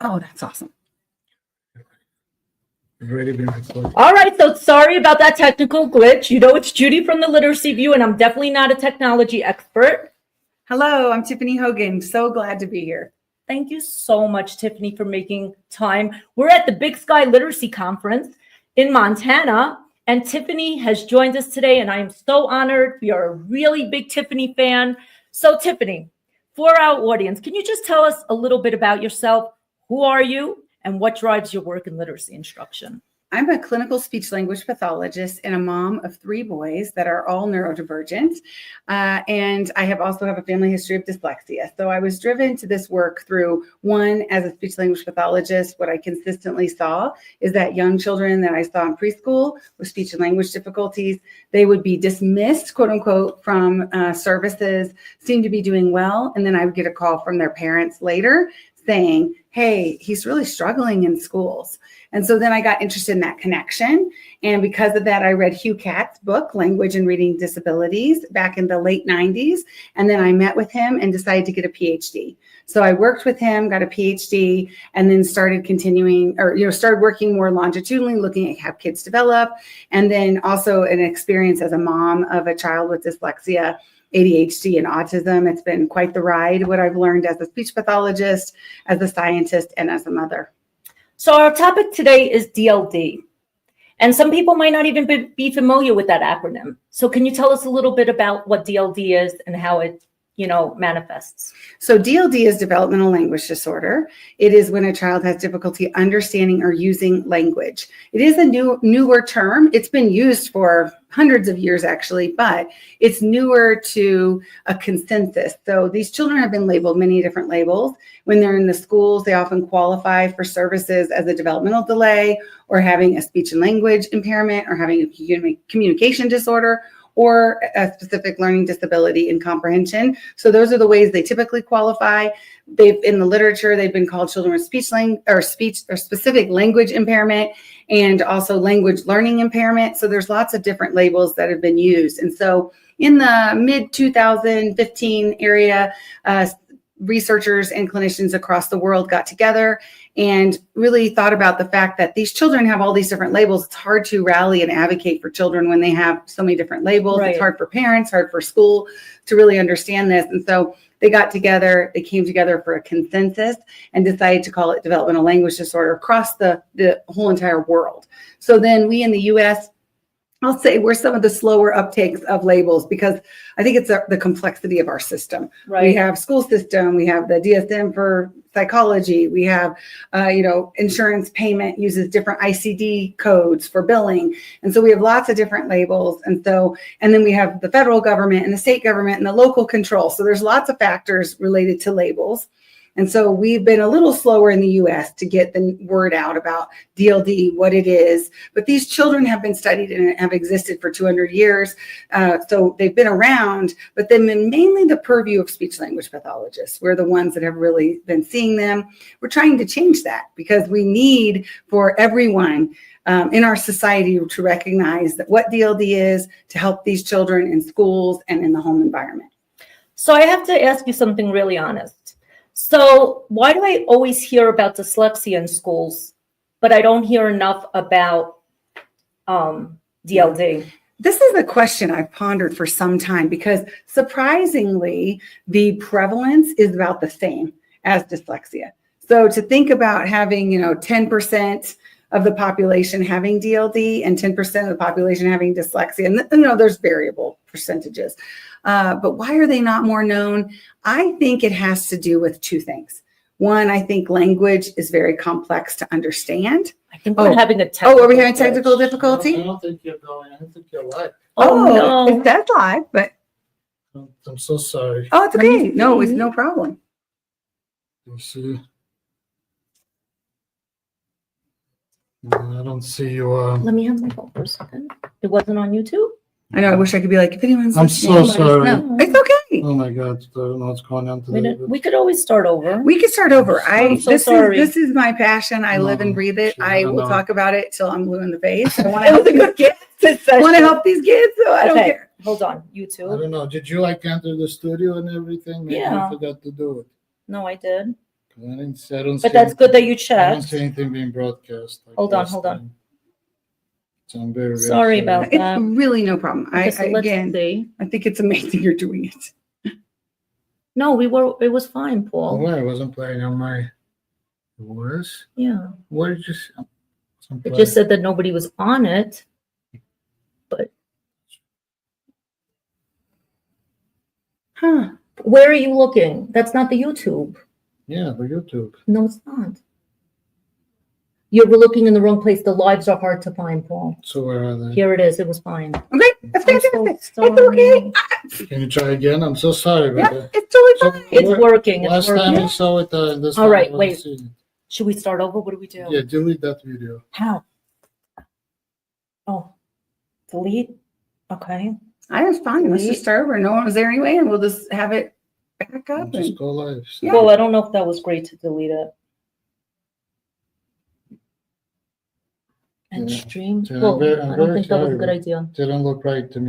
Oh, that's awesome. Already been recorded. All right, so sorry about that technical glitch. You know, it's Judy from the Literacy View, and I'm definitely not a technology expert. Hello, I'm Tiffany Hogan. So glad to be here. Thank you so much, Tiffany, for making time. We're at the Big Sky Literacy Conference in Montana, and Tiffany has joined us today, and I am so honored. We are a really big Tiffany fan. So, Tiffany, for our audience, can you just tell us a little bit about yourself? Who are you, and what drives your work in literacy instruction? I'm a clinical speech language pathologist and a mom of 3 boys that are all neurodivergent. And I also have a family history of dyslexia. So I was driven to this work through, one, as a speech language pathologist, what I consistently saw is that young children that I saw in preschool with speech and language difficulties, they would be dismissed, quote unquote, from services, seemed to be doing well. And then I would get a call from their parents later saying, hey, he's really struggling in schools. And so then I got interested in that connection. And because of that, I read Hugh Catt's book, Language and Reading Disabilities, back in the late 90s. And then I met with him and decided to get a PhD. So I worked with him, got a PhD, and then started started working more longitudinally, looking at how kids develop. And then also an experience as a mom of a child with dyslexia, ADHD, and autism. It's been quite the ride, what I've learned as a speech pathologist, as a scientist, and as a mother. So our topic today is DLD. And some people might not even be familiar with that acronym. So can you tell us a little bit about what DLD is and how it manifests? So DLD is developmental language disorder. It is when a child has difficulty understanding or using language. It is a newer term. It's been used for hundreds of years, actually, but it's newer to a consensus. So these children have been labeled many different labels. When they're in the schools, they often qualify for services as a developmental delay or having a speech and language impairment or having a communication disorder or a specific learning disability in comprehension. So those are the ways they typically qualify. In the literature, they've been called children with speech or specific language impairment and also language learning impairment. So there's lots of different labels that have been used. And so in the mid 2015 area, researchers and clinicians across the world got together and really thought about the fact that these children have all these different labels. It's hard to rally and advocate for children when they have so many different labels. Right. It's hard for parents, hard for school to really understand this. And so they got together, they came together for a consensus and decided to call it developmental language disorder across the whole entire world. So then we in the US, I'll say we're some of the slower uptakes of labels because I think it's the complexity of our system. Right. We have school system, we have the DSM for psychology, we have, insurance payment uses different ICD codes for billing. And so we have lots of different labels. And then we have the federal government and the state government and the local control. So there's lots of factors related to labels. And so we've been a little slower in the US to get the word out about DLD, what it is. But these children have been studied and have existed for 200 years. So they've been around, but then mainly the purview of speech language pathologists. We're the ones that have really been seeing them. We're trying to change that because we need for everyone in our society to recognize that what DLD is to help these children in schools and in the home environment. So I have to ask you something really honest. So why do I always hear about dyslexia in schools, but I don't hear enough about DLD? This is a question I've pondered for some time because surprisingly, the prevalence is about the same as dyslexia. So to think about having, 10% of the population having DLD and 10% of the population having dyslexia, and there's variable percentages. But why are they not more known? I think it has to do with 2 things. One, I think language is very complex to understand. I think we're having a technical are we having technical difficulty? I don't think you're going. I don't think you're live. No. It says live, but. I'm so sorry. Oh, it's okay. No, it's no problem. You see? I don't see you. Let me have my phone for a second. It wasn't on YouTube? I know. I wish I could be like, if anyone's I'm so sorry. No, it's okay. Oh my God. I don't know what's going on today. We could always start over. We could start over. Sorry. This is my passion. I live and breathe it. I will talk about it till I'm blue in the face. I want to help these kids. I want to help these kids, so I don't care. Hold on. YouTube. I don't know. Did you enter the studio and everything? Maybe Yeah. I forgot to do it. No, I did. I don't see But that's good that you I don't checked. see anything being broadcast. Like Hold on, last hold on. time. So I'm very, very Sorry about It's that. really no problem. Okay, so let's Again, see. I think it's amazing you're doing it. No, it was fine, Paul. Well, I wasn't playing on my. It was? Yeah. What did you say? It just said that nobody was on it. Huh. Where are you looking? That's not the YouTube. Yeah, the YouTube. No, it's not. You're looking in the wrong place. The lives are hard to find, Paul. So where are they? Here it is. It was fine. Okay, that's I'm so fantastic. sorry. It's okay. Can you try again? I'm so sorry about Yeah, that. it's totally So fine. It's working. It's last time working. we saw it, this All time right, I wasn't wait. seeing it. Should we start over? What do we do? Yeah, delete that video. How? Oh, delete. Okay. I was fine. Let's just start over. No one was there anyway, and we'll just have it back up. Just And go live. Yeah. Well, I don't know if that was great to delete it. And Yeah. stream. Yeah, Well, I'm I don't very think that was a sorry, good but idea. Didn't look right to me.